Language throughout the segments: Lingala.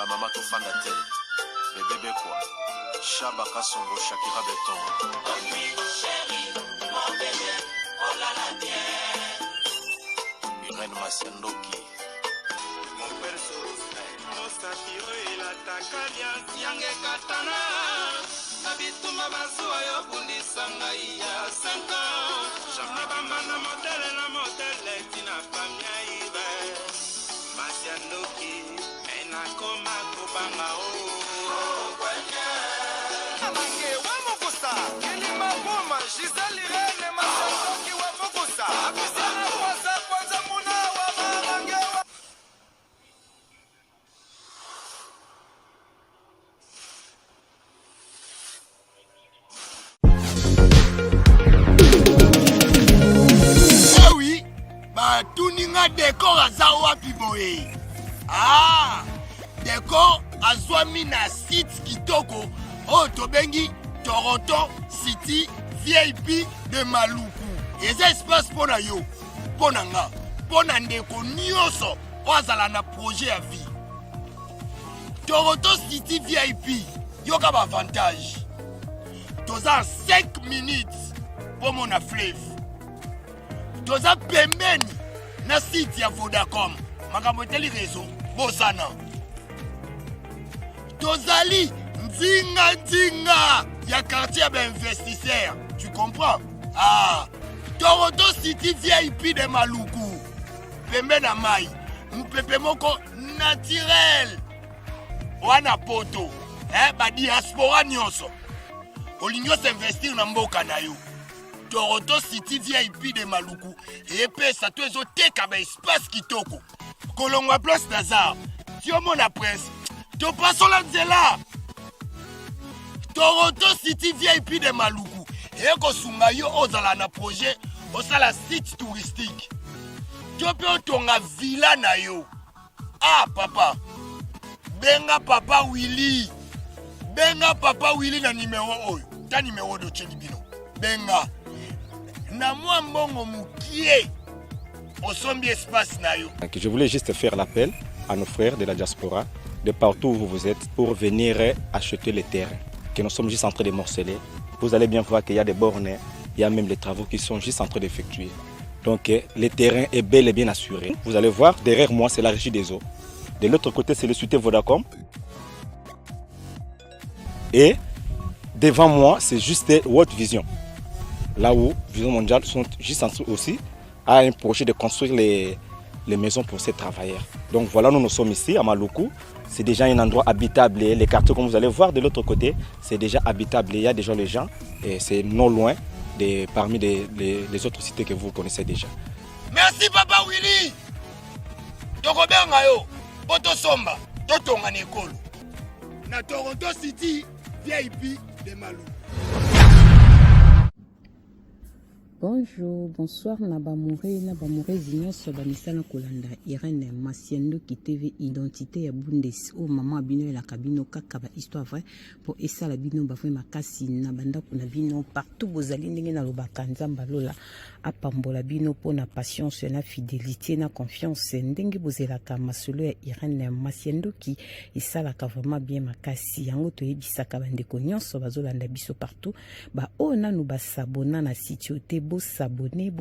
ba mama to fanda te. Bébé quoi. Chaba Kasongo Shakira Beton. Oh oui, chérie, mon bébé, oh là là, bien. Irène Masiandoki. Mon perso, Osatiro et la Takalia, Siange Katana. Nabituma Basua, Yobundi Sangaïa, 5 ans. Jamabamana modèle, la modèle, Tina Famia Ibe. Masiandoki, Enakoma Kobanga, oh. Ah oui, bah tout ninga décor à Zawa Piboé. Ah, décor à Zwamina site Kitoko, oh Tobengi, Toronto City VIP de Maluku. Et ça espace pour na yo, pour nanga, pour na ndeko nyoso, ozala na projet à vie. Toronto City VIP, yo ka avantage. Toza 5 minutes pour mon fleuve. Toza pembeni na site ya Vodacom. Makambo teli réseau, bozana. Tozali nzinga ya quartier d'investisseurs. Tu comprends? Ah, Toronto City VIP de Maluku. Pembe na mai. Mpepe moko naturel. Wana poto. Ba diaspora nyonso. Olingo s'investir na mboka na yo. Toronto City VIP de Maluku. Et puis ça te zo teka ba espace kitoko. Kolongwa place Nazar. Tiomo na presse. To passo la nzela. Toronto City VIP de Maluku. Et ko sunga yo ozala na projet osala site touristique. Tiope otonga villa na yo. Ah papa. Benga papa Willy. Benga papa Willy na numéro oyo. Ta numéro de Chelibino. Benga. Na moi mbongo mukie. Osombi espace na yo. Je voulais juste faire l'appel à nos frères de la diaspora, de partout où vous êtes, pour venir acheter les terrains que nous sommes juste en train de morceler. Vous allez bien voir qu'il y a des bornes, il y a même les travaux qui sont juste en train d'effectuer. Donc le terrain est bel et bien assuré. Vous allez voir, derrière moi, c'est la régie des eaux. De l'autre côté, c'est le société Vodacom. Et devant moi, c'est juste World Vision. Là où Vision Mondiale sont juste en train aussi à un projet de construire les maisons pour ces travailleurs. Donc voilà, nous sommes ici à Maluku. C'est déjà un endroit habitable. Les quartiers, comme vous allez voir de l'autre côté, c'est déjà habitable. Il y a déjà les gens et c'est non loin parmi les autres cités que vous connaissez déjà. Merci Papa Willy. Tokobenga yo, Poto Somba, Totonga Nekolo. Na Toronto City, VIP de Maluku. Bonjour, bonsoir, Nabamouré Zinyoso, Banisana Kolanda, Irène Masiandoki TV, identité à Bundes, oh maman Abino et la cabine, Kakaba, histoire vraie, pour Essa la Bino, Bafoué Makasi, Nabanda Kunabino, partout, Bozaline, Nalobakanza, Balola, Apambola Bino, pour na patience, na fidélité, na confiance, Ndenge Bozela Kamasolo et Irène Masiandoki, Essa la vraiment bien Makasi, Yango Toyebisaka Bande Konyon, Bazolanda Biso partout, Ba oh Nanou Basabona, na Sitiote, s'abonner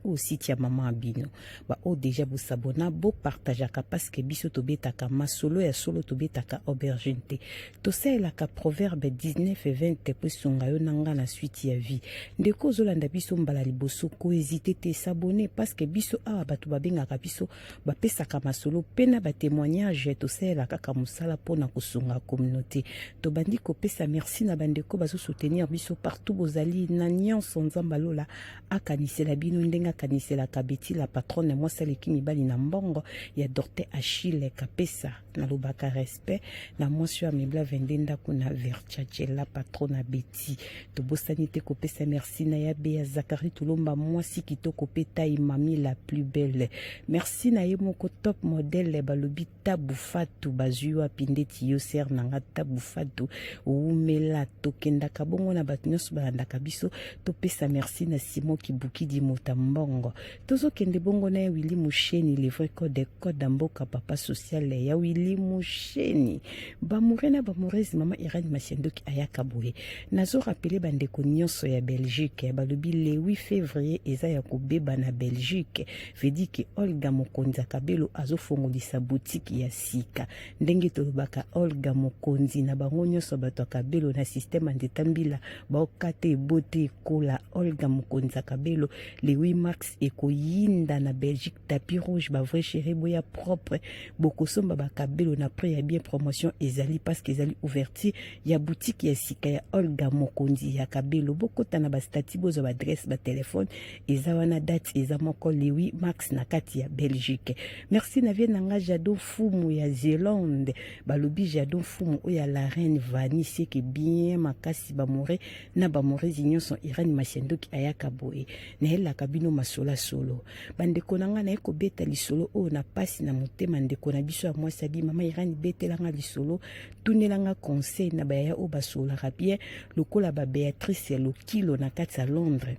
au site ya maman Abino ba o déjà bo s'abonner bo partager parce que biso to betaka masolo ya solo to betaka aubergine to sela ka proverbe 19 et 20 po songa yo nanga na suite ya vie ndeko zolanda biso mbala liboso ko hésiter te s'abonner parce que biso a batu babengaka biso ba pesaka masolo pena ba témoignage to sela kaka musala pona kosunga communauté to bandi ko pesa merci na bandeko bazo soutenir biso partout bozali na nyonso nzambalola akanisela bino ndenga kanisela kabeti la patronne moi celle qui mibali na mbongo ya Dorte Achille kapesa na lobaka respect na monsieur Amibla vendenda kuna Verchache la patronne Betty to bosanité kopesa merci na ya be ya Zakari Tulomba mwasi kitoko pe taille mami la plus belle. Merci na ye moko top modèle balobi Tabu Fatou bazua pindeti yo ser nanga Tabu Fatou umela tokenda kabongo na bato nyonso balandaka biso topesa merci na Simon Kibuki di Motambongo tozo kende bongo na Willy Musheni le vrai code mboka papa social ya Willy Musheni bamurena bamurezi mama Irene Masiendoki ayaka boye nazo rappeler bandeko nyonso ya Belgique balobi le 8 février eza ya kobeba na Belgique vedi ke Olga Mokonzi Kabelo azofongolisa boutique ya sika ndenge tolobaka Olga Mokonzi na bango nyonso bato Kabelo na système ndetambila baokate ebote kola Olga Mokonzi Kabelo le 8 mars ekoyinda na Belgique tapis rouge ba vrai chéri boya propre bokosomba ba Kabelo na prix ya bien promotion ezali parce que ezali ouverture ya boutique ya sika ya Olga Mokonzi ya Kabelo bokota na ba statut bozo ba adresse ba téléphone eza wana date eza moko le 8 mars na kati ya Belgique. Merci na vie nanga Jadon Fumu ya Zélande balobi Jadon Fumu o ya la reine Vanessa que bien makasi bamore na bamore nyonso Irene Masiendoki ayaka boye na ela kabino masola solo bandeko nanga na eko beta lisolo o na pasi na motema ndeko na biso ya mwasi abi mama Irene betelanga lisolo tunelanga conseil na baya o basola bien lokola ba Beatrice ya Lokilo na kati ya Londres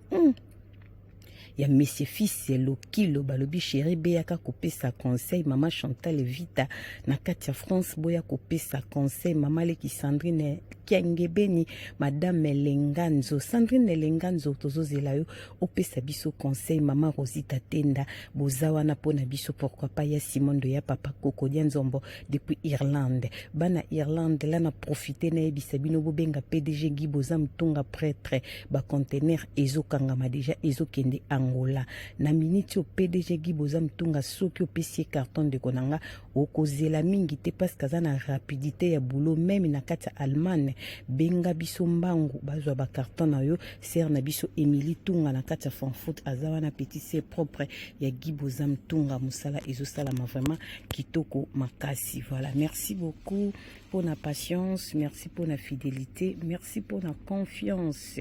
ya Monsieur Fils Lokilo balobi chéri beyaka kopesa conseil mama Chantal Vita na kati ya France boya kopesa conseil mama Leki Sandrine Kiangebeni madame Lenganzo Sandrine Lenganzo tozozela yo opesa biso conseil mama Rosita Tenda bozawa na pona biso pourquoi pas ya Simondo ya papa Koko Nzombo depuis Irlande bana Irlande là na profiter na ebisa bino bobenga PDG Guy Bozam Tonga prêtre ba conteneur ezokangama déjà ezokende Angola na minute au PDG Guy Bozam Tonga soki opesi carton de konanga okozela mingi te parce que za na rapidité ya boulot même na kati ya Allemagne benga biso mbangu bazwa ba carton na yo ser na biso Emily Tunga na kati ya Frankfurt azawa na petit c'est propre ya Guy Bozam Tonga musala ezosala ma vraiment kitoko makasi. Voilà, merci beaucoup pour la patience, merci pour la fidélité, merci pour la confiance.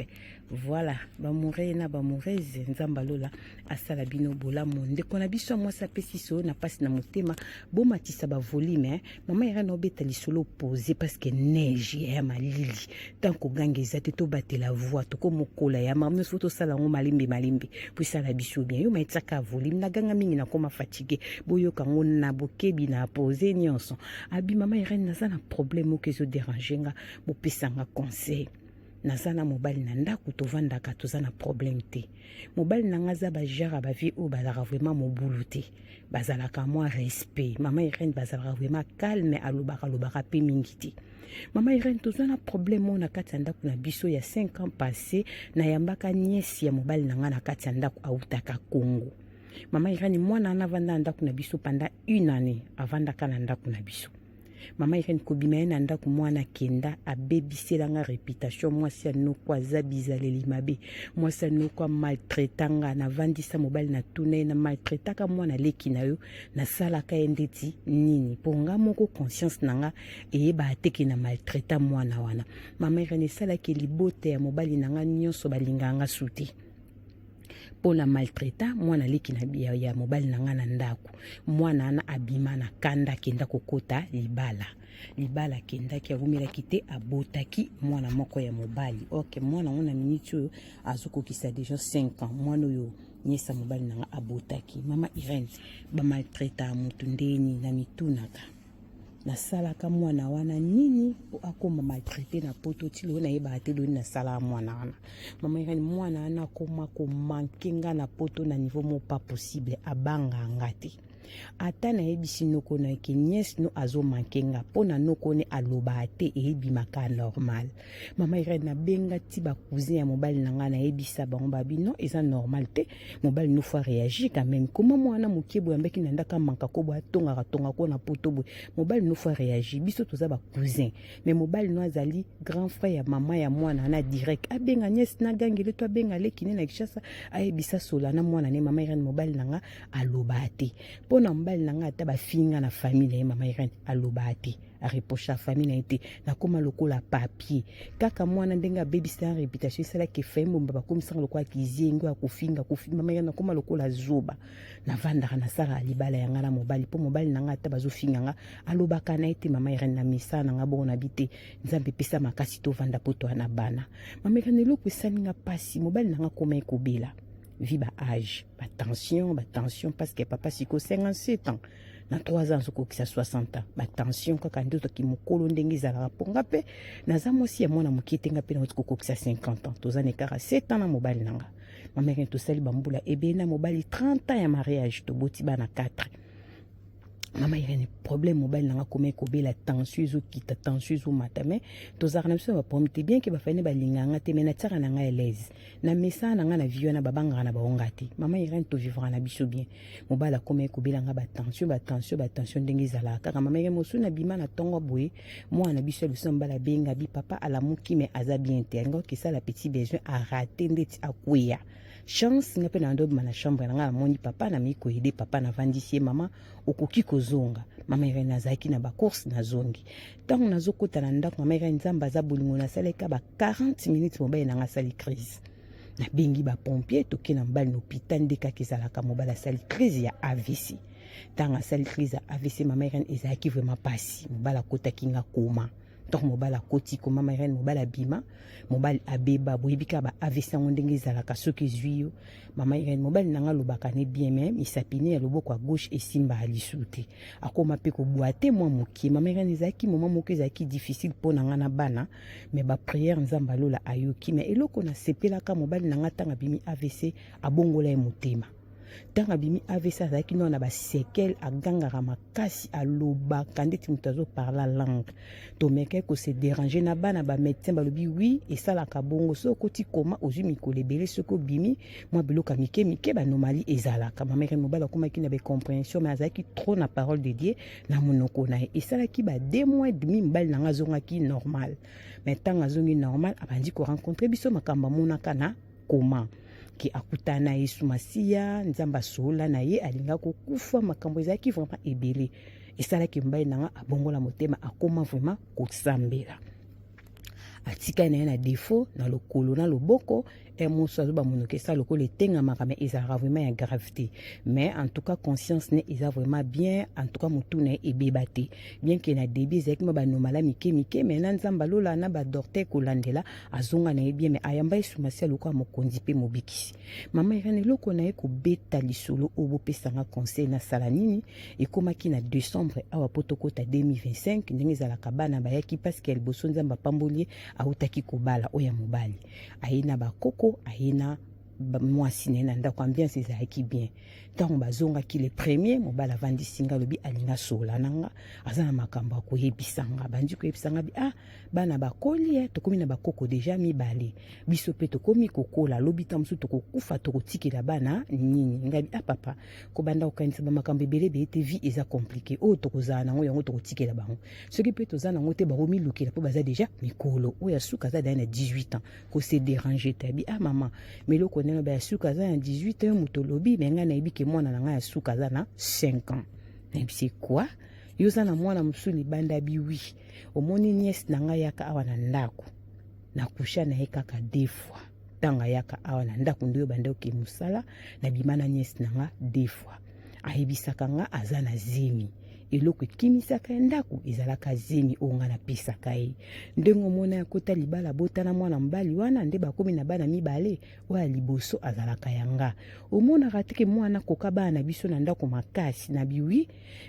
Voilà, bamure na bamureze nzambalola asala bino bola monde kona biso moi sa pesiso na passe na motema bo matisa ba volume mama ira no beta lisolo poser parce que neige ya malili tant ko gangeza te to batela voix to ko mokola ya mama photo sala ngo malimbi puis sala biso bien yo maitsaka volume na ganga mingi na koma fatigué boyo kango na bokebi na poser nyonso abi mama ira na sana problème que zo déranger nga bo pesanga conseil nazana mobali na ndako tovandaka tozana problème te mobali nanga za ba jara ba vie o bazala vraiment mobulu te bazalaka moi respect mama Irene bazala vraiment calme alobaka pe mingi te mama Irene tozana problème na kati ya ndako na biso ya 5 ans passé na yambaka niesi ya mobali nanga na kati ya ndako autaka Congo mama Irene mwana na vanda ndako na biso pendant 1 année avandaka na ndako na biso mama Irene kobima na ndako mwana kenda abebiselanga réputation mwasi anoko aza bizaleli mabe mwasi anoko maltraitanga na vandisa mobali na tuna na maltraitaka mwana leki na yo na salaka endeti nini ponga moko conscience nanga eyeba ateki na maltraita mwana wana mama Irene salaki libote ya mobali nanga nyonso balinganga suti pona maltraita mwana leki na bia ya mobali nanga na ndako mwana ana abima na kanda kenda kokota libala kenda ki avumela kite abotaki mwana moko ya mobali OK mwana ona minute oyo azokokisa déjà 5 ans mwana oyo nyesa mobali nanga abotaki mama Irene ba maltraita mutu ndeni na mitunaka na sala ka mwana wana nini akoma maltraité na poto tilo na yeba atelo na sala mwana wana mama Irene mwana ana koma ko mankenga na poto na niveau mo pas possible abanga ngati ata na yebisi noko na ke nièce no azo mankenga pona noko ne aloba ate ebi maka normal mama Irene na benga ti ba cousin ya mobali nanga na yebisa bango babi non eza normal te mobali no faut réagir quand même comment mwana mokebo yambeki na ndaka manka ko bo tonga ko na poto bo mobali no faut réagir biso toza ba cousin mais mobali no azali grand frère ya mama ya mwana na direct abenga nièce na gangele to abenga lekine na kishasa ayebisa sola na mwana ne mama Irene mobali nanga aloba ate na mbali nanga ata bafinga na famille ya mama Irene aloba ate areproche famille na été nakoma lokola papier kaka mwana ndenga baby star réputation sala ke fembo mbaba komisanga lokola kiziengo akufinga mama nakoma lokola zoba na vandaka na sala libala yanga na mobali po mobali nanga ata bazofinga nga alobaka na ete mama irene na misa nanga bona bite nzambe pesa makasi to vanda poto na bana mama irene loko esalinga pasi mobali nanga koma ekobela vi ba âge ba tension parce que papa siko 57 ans na 3 ans sokokisa 60 ans ba tension kaka ndoto ki mokolo ndenge ezalaka ponga pe naza mwasi ya mwana mokie tenga pe na kokokisa 50 ans tozana ekara 7 ans na mobali nanga mama irene tosali bambula ebena mobali 30 ans ya mariage toboti bana 4 mama irene problème mobile nanga koma ekobela tension ezokita tension ezomata me tozalaka na biso bapomite bien ke bafani balinganga te me na tiaka na ngai elese na mesa na ngai na vio na babangaka na baonga te mama irene tovivaka na biso bien mobile akoma ekobela nga batension ndenge ezalaka kaka mama irene mosu na bima na ntongo boye mwana na biso ya biso mbala benga bi papa alamuki me aza bien te alinga okesala petit besoin arate ndeti akweya chance nga pe na ndo bima na chambre na nga namoni papa na miko ede papa na vandisi mama okoki kozonga mama irene azalaki na bacourse na zongi ntango nazokota na ndako mama irene nzambe aza bolingo nasalaka ba 40 minutes mobali nanga asali crise nabengi bapompier toke na mobali na hôpital nde kaka ezalaka mobali asali crise ya AVC ntango asali crise ya AVC mama irene ezalaki vraiment pasi mobali akotaki nga koma donc mobali akoti ko mama irene mobali abima mobali abeba boyebika ba AVC yango ndenge ezalaka soki ezwi yo mama irene mobali nanga alobaka ne bien même isapine ya loboko ya gauche esimba alisu te akoma mpe kobwa te mwa mokie mama irene ezalaki moma moko ezalaki difficile mpo na nga na bana me bapriere nzambe alola ayoki me eloko nasepelaka mobali nanga ntango abimi AVC abongola ye motema ntango abimi AVC azalaki nao na basekele agangaka makasi alobaka ndeti moto azoparla langue tomekaki kose déranger na bana bamédecin balobi wi esalaka bongo soki okoti koma ozwi mikolo ebele soki obimi mwa biloko ya mike banomali ezalaka mama irene mobali akomaki na bacompréhension me azalaki trop na parole de Dieu na monoko na ye esalaki ba 2 mois et demi mobali nanga azongaki normal me ntango azongi normal abandi korencontre biso makambo amonaka na koma ki akutana Yesu Masiya nzambe asola na ye alinga kokufa makambo ezalaki vraiment ebele esalaki mbai nanga abongola motema akoma vraiment kosambela atika na ye na défaut na lokolo na loboko moso azoba monoke esa lokolo etengamaka me ezalaka vraiment ya gravité mais en tout cas conscience ne eza vraiment bien en tout cas motu na ye ebeba te bien ke na debi ezalaki ma banomala mike me na nzambe alola na badorter kolandela azonga na ye bien me ayamba Yesu Masiya lokola mokonzi mpe mobikisi mama irene eloko na ye kobeta lisolo oyo bopesanga conseil nasala nini ekomaki na décembre awa po tokota 2025 ndenge ezalaka bana bayaki parceke liboso nzambe apamboli ye autaki kobala oyo ya mobali aye na bakoko aye na mwasi na ye na ndako ambiance ezalaki bien ntango bazongaki le premier mobali avandisi nga alobi alinga sola nanga aza na makambo ya koyebisanga bandi koyebisanga bi bana bakoli tokomi na bakoko deja mibale biso mpe tokomi kokola alobi ta mosusu tokokufa tokotikela bana nini ngabi papa kobanda kokanisa bamakambo ebele te vie eza compliqué oyo tokozala nango yango tokotikela bango soki mpe toza nango te bakomilukela mpo baza deja mikolo oyo asuka aza daya na 18 ans kose déranger te abi mama meloko ndenge ba asuka aza na 18 ans moto lobi menga na yebi ke mwana na ngai asuka aza na 5 ans nayebi c'est quoi yoza na mwana mosusu libanda biwi omoni nièce na ngai yaka awa na ndako nakusha na ye kaka 2 fois ntango ayaka awa na ndako nde oyo banda oke mosala na bima na nièce na nga 2 fois ayebisaka nga aza na zemi eloko ekimisaka ya ndako ezalaka zemi oyo nga napesaka ye ndenge omona ya kota libala botana mwana mobali wana nde bakomi na bana mibale oyo ya liboso azalaka yanga omonaka teke mwana koka bana na biso na ndako makasi na biwi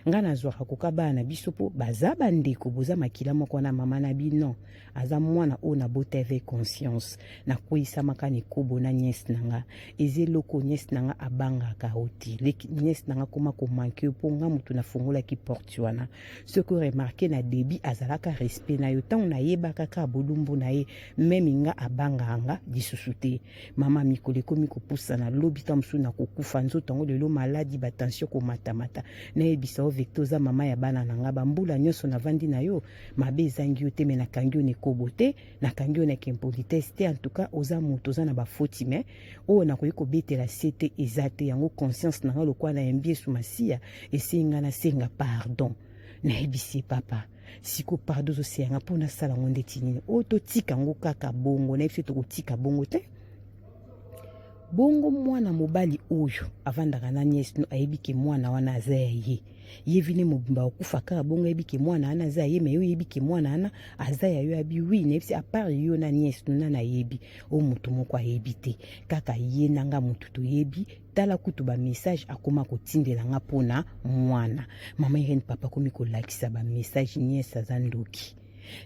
nga nazwaka koka bana na biso mpo baza bandeko boza makila moko na mama na bino aza mwana oyo nabota avec conscience nakweyisamaka na ekobo na nièce na nga eza eloko nièce na nga abangaka oti nièce na nga koma komanke mpo nga motu nafungolaki porte wana soki remarke na debi azalaka respect na yo ntango nayebaka kaka bolumbu na ye meme nga abanganga lisusu te mama mikolo ekomi kopusana lobi ta mosusu na kokufa nzoto yango lelo maladi batension komatamata nayebisa o vecto oza mama ya bana na nga bambula nyonso navandi na yo mabe ezangi yo te me nakangi yo na ekobo te nakangi yo na impolitesse te en tout cas oza moto oza na bafoti me oyo nakoki kobetela se te eza te yango conscience na nga lokola na yambi Yesu Masiya esenga na senga pardon nayebisi papa siko pardon osenga mpona sala ngo ndeti nini oyo totika ngo kaka bongo nayebi se tokotika bongo te bongo mwana mobali oyo avandaka na nièce no ayebi ke mwana wana aza ya ye ye vine mobimba okufa kaka bongo ayebi ke mwana wana aza ya ye me yo yebi ke mwana wana aza ya yo abi wi nayebi se apart yo na nièce no nana ayebi oyo moto moko ayebi te kaka ye nanga motu toyebi tala kutu bamessage akoma kotindela nga mpona mwana mama Irene papa akomi kolakisa bamessage nièce aza ndoki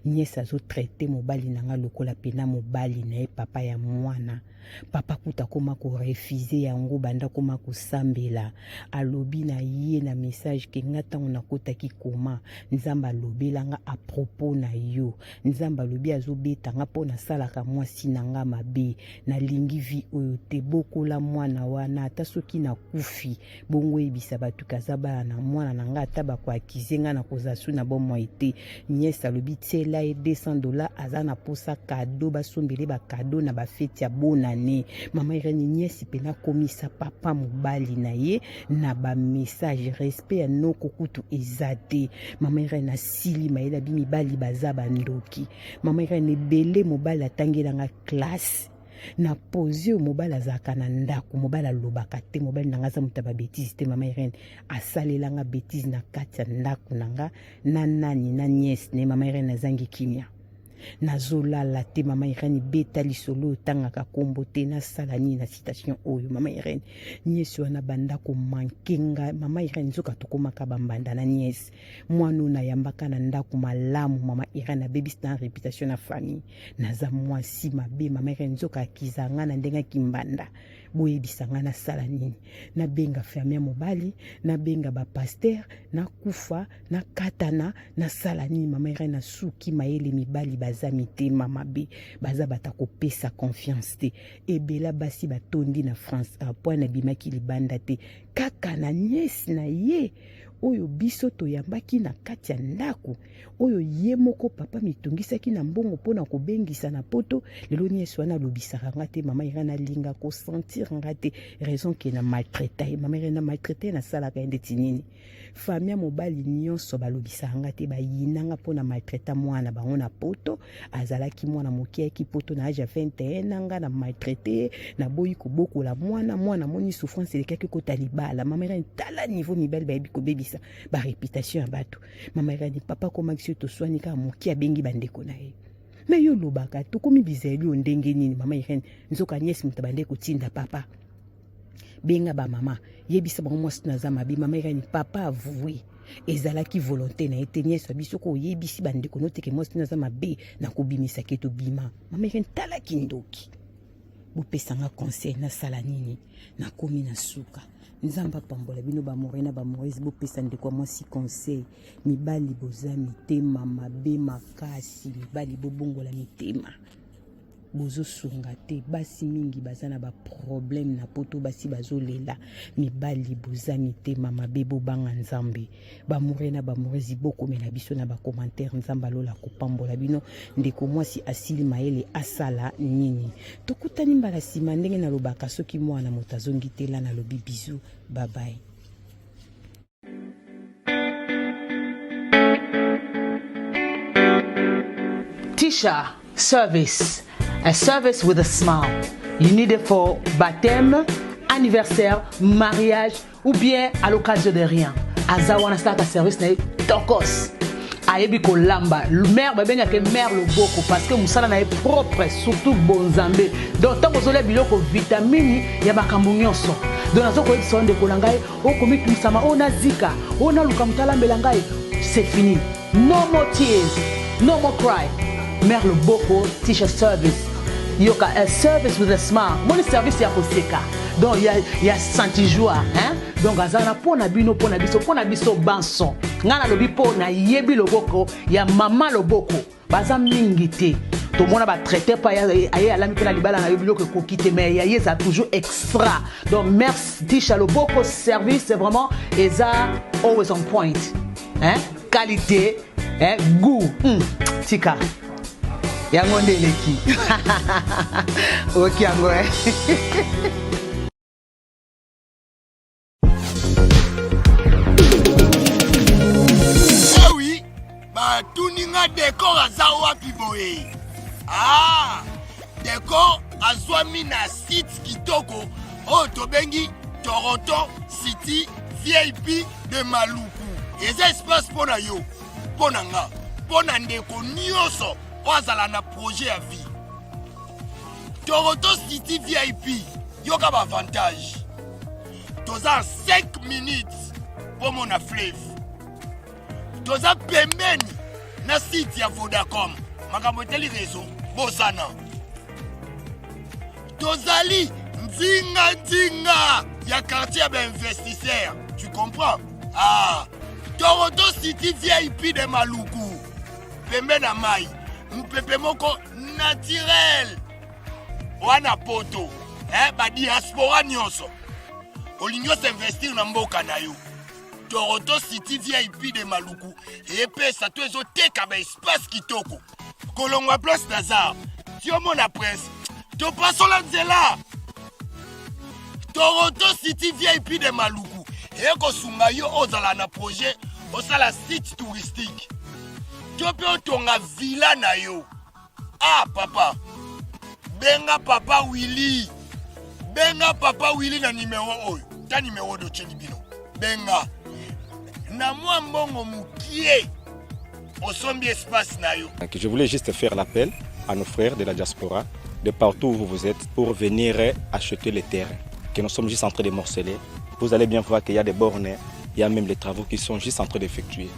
nièce azotraite mobali nanga lokola pena mobali na ye papa ya mwana papa kuta koma korefuze yango banda koma kosambela alobi na ye na message ke nga ntango nakotaki koma nzambe alobelanga apropos na yo nzambe alobi azobetanga mpo nasalaka mwasi na nga mabe nalingi vi oyo te bokola mwana wana ata soki nakufi bongo ebisa bato kaza bana na mwana na nga ata bakoakize nga na kozala su na bomoi te nièce alobi tiela ye $200 aza na posa kado basombele bakado na bafeti ya bona ne mama Irene nièce pena komisa papa mobali na ye na ba message respect ya noko kutu ezate mama Irene asili mayela bi mibali baza bandoki mama Irene ebele mobali atangelanga classe na posio mobali azaka na ndako mobali alobaka te mobali nanga za muta ba bêtise te mama Irene asalelanga bêtise na kati ya ndako nanga na nani na nièce ne mama Irene azangi kimia nazolala te mama Irene beta lisolo tangaka kombo te na sala nini na citation oyo mama Irene nièce wana banda ko mankenga mama Irene nzoka tokomaka bambanda na nièce mwana na yambaka na ndako malamu mama Irene abebisi na réputation na famille naza mwasi mabe mama Irene nzoka akizanga na ndenga kimbanda boyebisanga na sala nini na benga fermier mobali na benga ba pasteur na kufa na katana na sala nini mama Irene suki mayele mibali baza mitema mabe baza batakopesa confiance te ebela basi batondi na France apo na bimaki libanda te kaka na nièce na ye oyo biso toyambaki na kati ya ndako oyo ye moko papa mitungisaki na mbongo mpona kobengisa na poto lelo nièce wana alobisaka nga te mama Irene alinga kosentir nga te raison ke na maltraita ye mama Irene na maltraita ye nasalaka ye ndeti nini famille mobali nyonso balobisaka nga te bayinanga mpona maltraita mwana bango na poto azalaki mwana moke ayaki poto na age ya 21 nanga na maltraite na boyi kobokola mwana moni souffrance elekaki kota libala mama Irene tala niveau mibali bayebi kobebisa ba réputation ya bato mama Irene papa komaki toswani kaka moke abengi bandeko na ye me yo lobaka tokomi bizeli yo ndenge nini mama Irene nzoka nièce muta bande kotinda papa benga ba mama yebisa bango mwasi naza mabe mama Irene papa avoué ezalaki volonté na ete nièce biso ko yebisi bandeko noteke mwasi naza mabe na kobimisa keto bima mama Irene tala kindoki bopesanga conseil na sala nini na komi na suka nzamba pambola bino ba morena ba morezi bopesa ndeko mwasi conseil mibali boza mitema mabe makasi mibali bobongola mitema bozo sunga te basi mingi baza na ba problème na poto basi bazolela mibali boza mitema mabe bobanga nzambe ba morena ba morezi bokomela biso na ba commentaire nzamba lola kopambola bino ndeko mwasi asili mayele asala nini tokutani mbala sima ndenge na lobaka soki mwana moto azongi te la na lobi bizu bye bye. Tisha service. A service with a smile. You need it for baptême, anniversaire, mariage ou bien à l'occasion de rien. Azawana start a service na tokos. Ayebi ko lamba. Mère ba benga ke mère le boko parce que musala na propre surtout bonzambe. Donc tant que biloko vitamine ya bakambu nyonso. Donc nazo ko sonde ko langai o komi kusama o na zika o na luka mutala melangai. C'est fini. No more tears. No more cry. Mère le boko Tisha service. Yoka a service with a smile. Mon service ya koseka. Donc il y a senti joie, hein? Donc azana pona bino pona biso banson. Ngana lobi pona yebi loboko ya mama loboko. Baza mingi te. Tout le monde va traiter par aye alami pena libala na yobilo que kokite mais yaye ça toujours extra. Donc merci Tisha loboko service c'est vraiment eza always on point. Hein? Qualité, hein? Goût. Tika. Yango ndeleki. Ok yango nga décor aza wapi boye. Ah, décor azwami na site kitoko oyo tobengi Toronto City VIP de Maluku. Eza espace mpona yo, mpona nga, mpona ndeko nyonso oyo azala na projet ya vie. Toronto City VIP yoka ba avantage. Toza 5 minutes pour mon fleuve. Toza pembeni na site ya Vodacom. Makambo teli réseau bozana. Tozali nzinga ya quartier ba investisseur. Tu comprends? Ah, Toronto City VIP de Maluku. Pembe na mai. Mpepe moko naturel. Wana poto. Ba diaspora nyonso. Olingo s'investir na mboka na yo. Toronto City VIP de Maluku. Epesa to ezo teka ba espace kitoko. Kolongwa place Nazar. Tiomo na presse. To pasola nzela. Toronto City VIP de Maluku. Eko sunga yo ozala na projet osala site touristique. Tope otonga villa na yo. Ah papa. Benga papa Willy. Benga papa Willy na numéro oyo. Ta numéro de Chelibino. Benga. Na mwa mbongo mukie. Osombi espace na yo. Je voulais juste faire l'appel à nos frères de la diaspora, de partout où vous êtes, pour venir acheter les terrains. Que nous sommes juste en train de morceler. Vous allez bien voir qu'il y a des bornes, il y a même les travaux qui sont juste en train d'effectuer.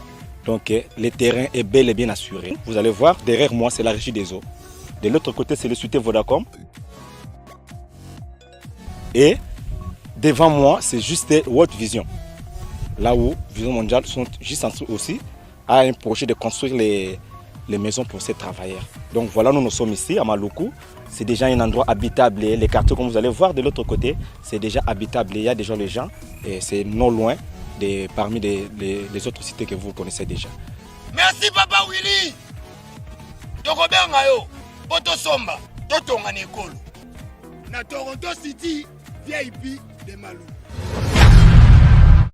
Donc le terrain est bel et bien assuré. Vous allez voir, derrière moi, c'est la régie des eaux. De l'autre côté, c'est le société Vodacom. Et devant moi, c'est juste World Vision. Là où Vision Mondiale sont juste en train aussi à un projet de construire les maisons pour ces travailleurs. Donc voilà, nous sommes ici à Maluku. C'est déjà un endroit habitable. Les quartiers, comme vous allez voir de l'autre côté, c'est déjà habitable. Il y a déjà les gens et c'est non loin parmi les autres cités que vous connaissez déjà. Merci Papa Willy. Tokobenga yo, poto somba, totonga nekolo. Na Toronto City VIP de Maluku.